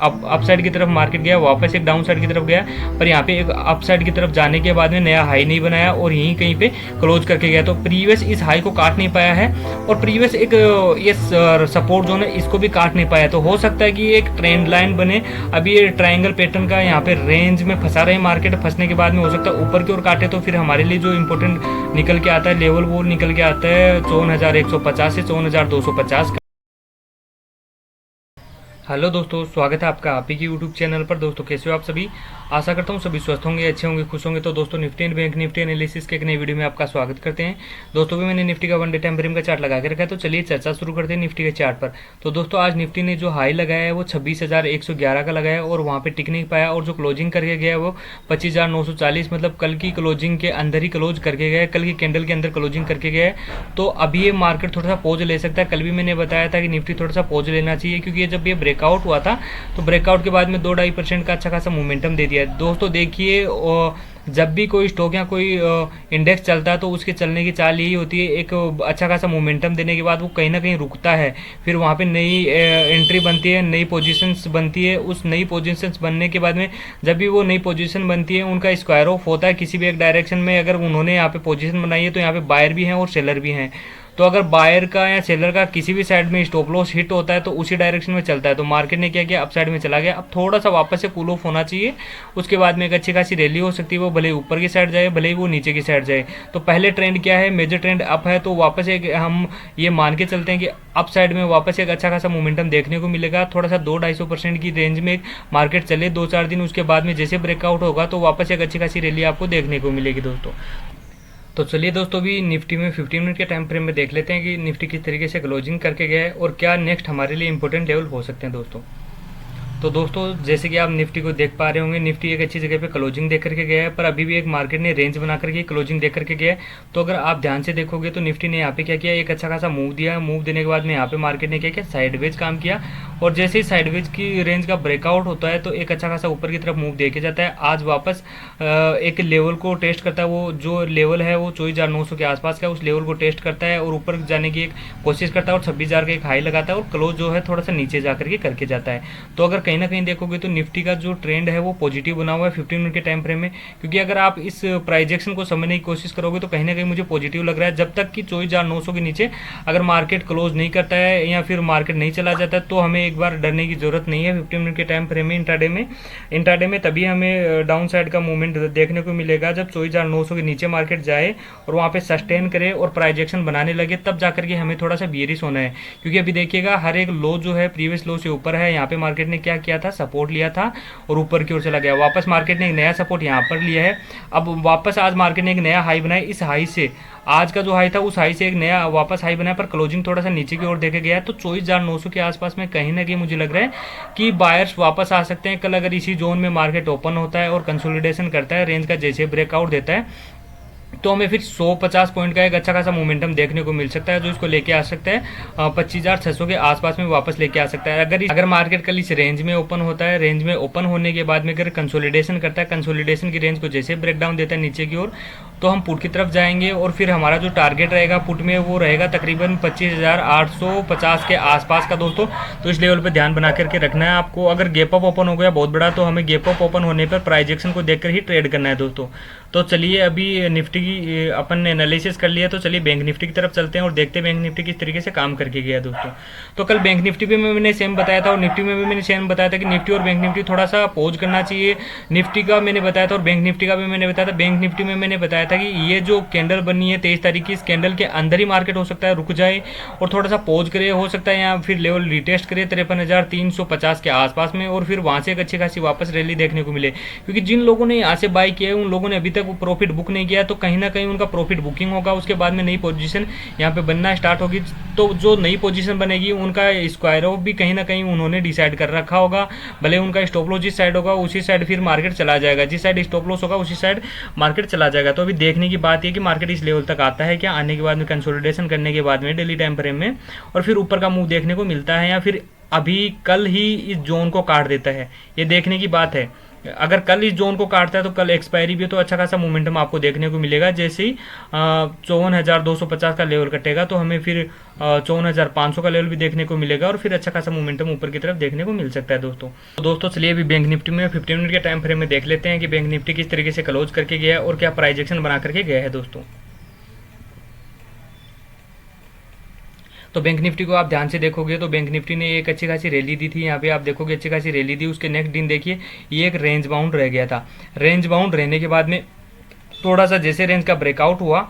Up side की तरफ market गया, वापस एक डाउन साइड की तरफ गया, पर यहाँ पे एक अप साइड की तरफ जाने के बाद में नया हाई नहीं बनाया और यहीं कहीं पे क्लोज करके गया। तो प्रीवियस इस हाई को काट नहीं पाया है और प्रीवियस एक ये सपोर्ट जोन है इसको भी काट नहीं पाया। तो हो सकता है कि एक ट्रेंड लाइन बने। अभी ये ट्रायंगल पैटर्न का यहाँ पे रेंज में फंसा रहे मार्केट, फंसने के बाद में हो सकता है ऊपर की ओर काटे, तो फिर हमारे लिए जो इंपॉर्टेंट निकल के आता है लेवल वो निकल के आता है 54,150 से 54,250 का। हेलो दोस्तों, स्वागत है आपका आप ही की यूट्यूब चैनल पर। दोस्तों कैसे हो आप सभी? आशा करता हूँ सभी स्वस्थ होंगे, अच्छे होंगे, खुश होंगे। तो दोस्तों Nifty and bank Nifty analysis के एक नई वीडियो में आपका स्वागत करते हैं। दोस्तों भी मैंने निफ्टी का 1 डे टाइम फ्रेम का चार्ट लगा के रखा है, तो चलिए चर्चा शुरू करते हैं निफ्टी के चार्ट पर। तो दोस्तों आज निफ्टी ने जो हाई लगाया है वो 26,111 का लगाया और वहाँ पे टिक नहीं पाया, और जो क्लोजिंग करके गया है वो 25,940, मतलब कल की क्लोजिंग के अंदर ही क्लोज करके गया है, कल की कैंडल के अंदर क्लोजिंग करके गया है। तो अभी ये मार्केट थोड़ा सा पॉज ले सकता है। कल भी मैंने बताया था कि निफ्टी थोड़ा सा पॉज लेना चाहिए, क्योंकि ये जब ये ब्रेकआउट हुआ था तो ब्रेकआउट के बाद में 2-2.5% का अच्छा खासा मोमेंटम दे दिया है। दोस्तों देखिए, जब भी कोई स्टॉक या कोई इंडेक्स चलता है तो उसके चलने की चाल यही होती है, एक अच्छा खासा मोमेंटम देने के बाद वो कहीं ना कहीं रुकता है, फिर वहाँ पे नई एंट्री बनती है, नई पोजीशंस बनती है। उस नई पोजीशंस बनने के बाद में जब भी वो नई पोजीशन बनती है उनका स्क्वायर ऑफ होता है किसी भी एक डायरेक्शन में। अगर उन्होंने यहाँ पे पोजीशन बनाई है तो यहाँ पे बायर भी हैं और सेलर भी हैं। तो अगर बायर का या सेलर का किसी भी साइड में स्टॉप लॉस हिट होता है तो उसी डायरेक्शन में चलता है। तो मार्केट ने क्या किया, अप साइड में चला गया। अब थोड़ा सा वापस से कूल ऑफ होना चाहिए, उसके बाद में एक अच्छी खासी रैली हो सकती है। वो भले ही ऊपर की साइड जाए, भले ही वो नीचे की साइड जाए। तो पहले ट्रेंड क्या है, मेजर ट्रेंड अप है, तो वापस एक हम ये मान के चलते हैं कि अप साइड में वापस एक अच्छा खासा मोमेंटम देखने को मिलेगा। थोड़ा सा 2-2.5% की रेंज में मार्केट चले 2-4 दिन, उसके बाद में जैसे ब्रेकआउट होगा तो वापस एक अच्छी खासी रैली आपको देखने को मिलेगी दोस्तों। तो चलिए दोस्तों भी निफ्टी में 15 मिनट के टाइम फ्रेम में देख लेते हैं कि निफ्टी किस तरीके से क्लोजिंग करके गया है और क्या नेक्स्ट हमारे लिए इंपॉर्टेंट लेवल हो सकते हैं दोस्तों। तो दोस्तों जैसे कि आप निफ्टी को देख पा रहे होंगे, निफ्टी एक अच्छी जगह पे क्लोजिंग दे करके गया है, पर अभी भी एक मार्केट ने रेंज बना करके क्लोजिंग दे करके गया है। तो अगर आप ध्यान से देखोगे तो निफ्टी ने यहाँ पे क्या किया, एक अच्छा खासा मूव दिया। मूव देने के बाद में यहाँ पे मार्केट ने क्या किया, साइडवेज काम किया, और जैसे ही साइडवेज की रेंज का ब्रेकआउट होता है तो एक अच्छा खासा ऊपर की तरफ मूव देके जाता है। आज वापस एक लेवल को टेस्ट करता है, वो जो लेवल है वो 24,900 के आसपास का, उस लेवल को टेस्ट करता है और ऊपर जाने की एक कोशिश करता है और 26,000 का एक हाई लगाता है और क्लोज जो है थोड़ा सा नीचे जा करके करके जाता है। तो अगर कहीं ना कहीं देखोगे तो निफ्टी का जो ट्रेंड है वो पॉजिटिव बना हुआ है 15 मिनट के टाइम फ्रेम में, क्योंकि अगर आप इस प्राइजेक्शन को समझने की कोशिश करोगे तो कहीं ना कहीं मुझे पॉजिटिव लग रहा है। जब तक कि 24,900 के नीचे अगर मार्केट क्लोज नहीं करता है या फिर मार्केट नहीं चला जाता है तो हमें एक बार डरने की जरूरत नहीं है 15 मिनट के टाइम फ्रेम में। इंट्राडे में तभी हमें डाउन साइड का मूवमेंट देखने को मिलेगा जब 24,900 के नीचे मार्केट जाए और वहाँ पे सस्टेन करे और प्राइजेक्शन बनाने लगे, तब जाकर के हमें थोड़ा सा बियरिश होना है। क्योंकि अभी देखिएगा हर एक लो जो है प्रीवियस लो से ऊपर है। यहाँ पे मार्केट ने क्या किया था, सपोर्ट लिया था और ऊपर की ओर चला गया। वापस मार्केट ने एक नया सपोर्ट यहाँ पर लिया है। अब वापस आज मार्केट ने एक नया हाई बनाया। इस हाई से आज का जो हाई था उस हाई से एक नया वापस हाई बनाया, पर क्लोजिंग थोड़ा सा नीचे की ओर देखे गया है। तो 24,900 के आसपास में कहीं ना कहीं मुझे लग रहा है कि बायर्स वापस आ सकते हैं। कल अगर इसी जोन में मार्केट ओपन होता है और कंसोलिडेशन करता है, रेंज का जैसे ब्रेकआउट देता है, तो हमें फिर 150 पॉइंट का एक अच्छा खासा मोमेंटम देखने को मिल सकता है, जो इसको लेके आ सकता है 25,600 के आसपास में वापस लेके आ सकता है। अगर मार्केट कल इस रेंज में ओपन होता है, रेंज में ओपन होने के बाद में अगर कंसोलिडेशन करता है, कंसोलिडेशन की रेंज को जैसे ब्रेक डाउन देता है नीचे की ओर, तो हम पुट की तरफ जाएंगे और फिर हमारा जो टारगेट रहेगा पुट में वो रहेगा तकरीबन 25,850 के आसपास का दोस्तों। तो इस लेवल पे ध्यान बना करके रखना है आपको। अगर गैप अप ओपन हो गया बहुत बड़ा तो हमें गैप अप ओपन होने पर प्राइजेक्शन को देखकर ही ट्रेड करना है दोस्तों। तो चलिए अभी निफ्टी की अपन ने एनालिसिस कर लिया, तो चलिए बैंक निफ्टी की तरफ चलते हैं और देखते हैं बैंक निफ्टी किस तरीके से काम करके गया दोस्तों। तो कल बैंक निफ्टी पे मैंने सेम बताया था और निफ्टी में भी मैंने सेम बताया था कि निफ्टी और बैंक निफ्टी थोड़ा सा पॉज करना चाहिए। निफ्टी का मैंने बताया था और बैंक निफ्टी का भी मैंने बताया था। बैंक निफ्टी में मैंने बताया था कि ये जो कैंडल बनी है 23 तारीख की, इस कैंडल के अंदर ही मार्केट हो सकता है रुक जाए और थोड़ा सा पॉज करे, हो सकता है यहाँ फिर लेवल रिटेस्ट करे 53,350 के आसपास में, और फिर वहाँ से एक अच्छी खासी वापस रैली देखने को मिले। क्योंकि जिन लोगों ने यहाँ से बाय किया है उन लोगों ने अभी तक प्रॉफिट बुक नहीं किया, तो कहीं ना कहीं उनका प्रॉफिट बुकिंग होगा। उसके बाद में नई पोजीशन यहाँ पे बनना स्टार्ट होगी, तो जो नई पोजीशन बनेगी उनका स्क्वायर ऑफ भी कहीं ना कहीं उन्होंने डिसाइड कर रखा होगा। भले उनका स्टॉप लॉस जिस साइड होगा उसी साइड फिर मार्केट चला जाएगा, जिस साइड स्टॉप लॉस होगा उसी साइड मार्केट चला जाएगा। तो अभी देखने की बात है कि मार्केट इस लेवल तक आता है क्या, आने के बाद में कंसोलिडेशन करने के बाद में डेली टाइम फ्रेम में और फिर ऊपर का मूव देखने को मिलता है, या फिर अभी कल ही इस जोन को काट देता है, ये देखने की बात है। अगर कल इस जोन को काटता है तो कल एक्सपायरी भी है, तो अच्छा खासा मोमेंटम आपको देखने को मिलेगा। जैसे ही 54,250 का लेवल कटेगा तो हमें फिर 54,500 का लेवल भी देखने को मिलेगा और फिर अच्छा खासा मोमेंटम ऊपर की तरफ देखने को मिल सकता है दोस्तों। तो दोस्तों चलिए अभी बैंक निफ्टी में 15 मिनट के टाइम फ्रेम में देख लेते हैं कि बैंक निफ्टी किस तरीके से क्लोज करके गया है और क्या प्राइजेक्शन बना करके गया है दोस्तों। तो बैंक निफ्टी को आप ध्यान से देखोगे तो बैंक निफ्टी ने एक अच्छी खासी रैली दी थी। यहाँ पे आप देखोगे अच्छी खासी रैली दी, उसके नेक्स्ट दिन देखिए ये एक रेंज बाउंड रह गया था। रेंज बाउंड रहने के बाद में थोड़ा सा जैसे रेंज का ब्रेकआउट हुआ,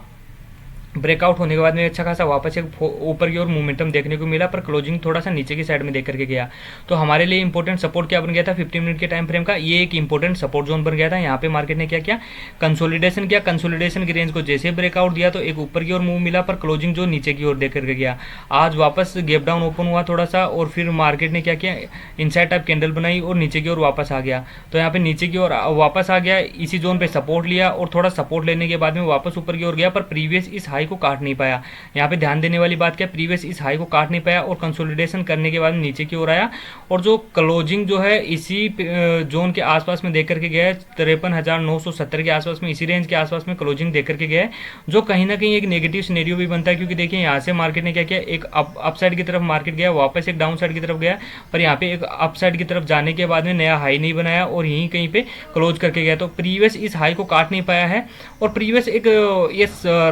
ब्रेकआउट होने के बाद में अच्छा खासा वापस एक ऊपर की ओर मोमेंटम देखने को मिला, पर क्लोजिंग थोड़ा सा नीचे की साइड में देख करके गया। तो हमारे लिए इंपॉर्टेंट सपोर्ट क्या बन गया था 15 मिनट के टाइम फ्रेम का, ये एक इंपॉर्टेंट सपोर्ट जोन बन गया था। यहाँ पे मार्केट ने क्या किया, कंसोलिडेशन किया। कंसोलिडेशन की रेंज को जैसे ब्रेकआउट दिया तो एक ऊपर की ओर मूव मिला, पर क्लोजिंग जो नीचे की ओर देख करके गया। आज वापस गैप डाउन ओपन हुआ थोड़ा सा और फिर मार्केट ने क्या किया, इनसाइड टाइप कैंडल बनाई और नीचे की ओर वापस आ गया। तो यहाँ पे नीचे की ओर वापस आ गया, इसी जोन पे सपोर्ट लिया और थोड़ा सपोर्ट लेने के बाद में वापस ऊपर की ओर गया, पर प्रीवियस इस हाई को काट नहीं पाया। यहाँ पे ध्यान देने वाली बात क्या, प्रीवियस इस हाई को काट नहीं पाया और कंसोलिडेशन करने के बाद नीचे की ओर आया और जो क्लोजिंग जो है इसी जोन के आसपास में देख करके गया है, 53,970 के आसपास में, इसी रेंज के आसपास में क्लोजिंग देख करके गया है, जो कहीं ना कहीं एक नेगेटिव सिनेरियो भी बनता है। क्योंकि देखिए यहाँ से मार्केट ने क्या किया, एक अप साइड की तरफ मार्केट गया, वापस एक डाउन साइड की तरफ गया, पर यहाँ पे एक अप साइड की तरफ जाने के बाद में नया हाई नहीं बनाया और यहीं कहीं पे क्लोज करके गया। तो प्रीवियस इस हाई को काट नहीं पाया है और प्रीवियस एक ये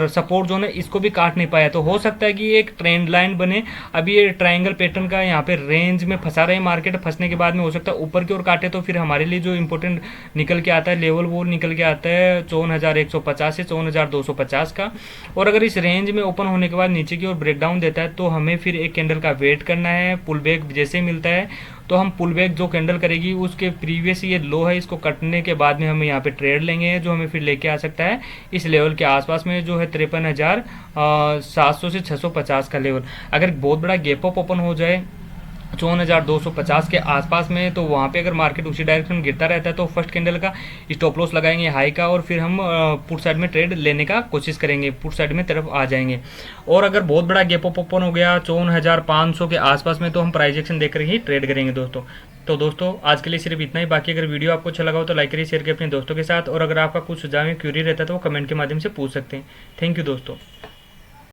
सपोर्ट जोन है इसको भी काट नहीं पाया। तो हो सकता है कि एक ट्रेंड लाइन बने। अभी ये ट्रायंगल पैटर्न का यहाँ पे रेंज में फंसा रहे मार्केट, फंसने के बाद में हो सकता है ऊपर की ओर काटे, तो फिर हमारे लिए जो इंपॉर्टेंट निकल के आता है लेवल वो निकल के आता है 54,150 से 54,250 का। और अगर इस रेंज में ओपन होने के बाद नीचे की ओर ब्रेकडाउन देता है तो हमें फिर एक कैंडल का वेट करना है। पुल बैक जैसे मिलता है तो हम पुल बैक जो कैंडल करेगी उसके प्रीवियस ये लो है, इसको कटने के बाद में हम यहाँ पे ट्रेड लेंगे, जो हमें फिर लेके आ सकता है इस लेवल के आसपास में, जो है 53,700 से 650 का लेवल। अगर बहुत बड़ा गैप अप ओपन हो जाए 54,250 के आसपास में, तो वहाँ पे अगर मार्केट उसी डायरेक्शन में गिरता रहता है तो फर्स्ट कैंडल का स्टॉप लॉस लगाएंगे हाई का और फिर हम पुट साइड में ट्रेड लेने का कोशिश करेंगे, पुट साइड में तरफ आ जाएंगे। और अगर बहुत बड़ा गैप अप ओपन हो गया 54,500 के आसपास में, तो हम प्राइस एक्शन देकर ही ट्रेड करेंगे दोस्तों। तो दोस्तों आज के लिए सिर्फ इतना ही। बाकी अगर वीडियो आपको अच्छा लगा हो तो लाइक करिए, शेयर करिए अपने दोस्तों के साथ, और अगर आपका कुछ सुझाव या क्यूरी रहता है तो वो कमेंट के माध्यम से पूछ सकते हैं। थैंक यू दोस्तों।